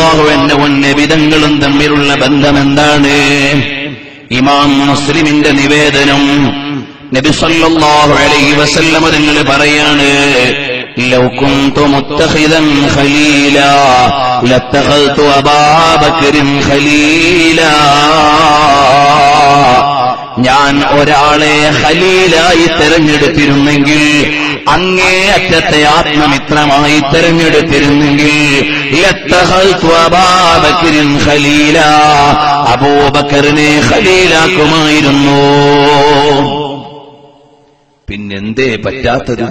റളിയല്ലാഹു അൻഹു നബിതങ്ങളും തമ്മിലുള്ള ബന്ധമെന്താണ്? ഇമാം മുസ്ലിമിന്റെ നിവേദനം, നബി സല്ലല്ലാഹു അലൈഹി വസല്ലം തങ്ങൾ പറയാണ്, ലൗ കുന്തു മുത്തഖിദൻ ഖലീലാ ലത്തഖൽതു അബൂബക്കറിൻ ഖലീലാ. ഞാൻ ഒരാളെ ഖലീലായി തെരഞ്ഞെടുത്തിരുന്നെങ്കിൽ, അങ്ങേയറ്റത്തെ ആത്മമിത്രമായി തെരഞ്ഞെടുത്തിരുന്നെങ്കിൽ, ലത്തഖൽതു അബൂബക്കറിൻ ഖലീലാ, അബൂബക്കറിനെ ഖലീലാക്കുമായിരുന്നു. പിന്നെന്തേ പറ്റാത്തത്?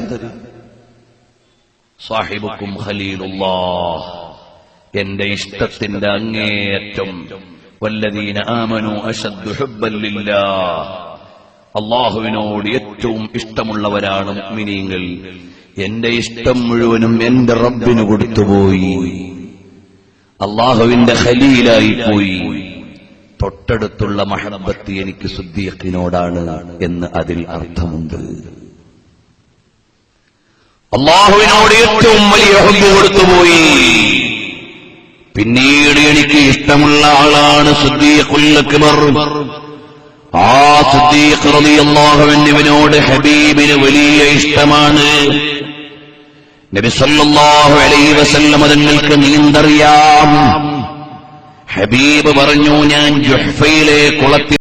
സാഹിബുക്കും ഖലീലുല്ലാഹ്, എന്റെ ഇഷ്ടത്തിന്റെ അങ്ങേയറ്റം. വല്ലദീന ആമനൂ അശദ്ദു ഹുബ്ബൻ ലില്ലാഹ്, അല്ലാഹുവിനോട് ഏറ്റവും ഇഷ്ടമുള്ളവരാണ് മുഅ്മിനീങ്ങൾ. എന്റെ ഇഷ്ടം മുഴുവനും എന്റെ റബ്ബിന് കൊടുത്തുപോയി, അല്ലാഹുവിന്റെ ഖലീലായി പോയി. തൊട്ടടുത്തുള്ള മഹബ്ബത്ത് എനിക്ക് സിദ്ദീഖിനോടാണ് എന്ന് അതിൽ അർത്ഥമുണ്ട്. അല്ലാഹുവിനോട് ഏറ്റവും വലിയ ഹുബ്ബ് കൊടുത്തുപോയി. പിന്നീട് എനിക്ക് ഇഷ്ടമുള്ള ആളാണ് സിദ്ദീഖുൽ അക്ബർ. ആ സിദ്ദീഖ് റളിയല്ലാഹു അൻഹുവിനോട് ഹബീബിന് വലിയ ഇഷ്ടമാണ്. നബി സല്ലല്ലാഹു അലൈഹി വസല്ലം തങ്ങൾക്ക് നീന്തറിയാം. ഹബീബ് പറഞ്ഞു, ഞാൻ ജുഹ്ഫയിലെ കുളത്തിൽ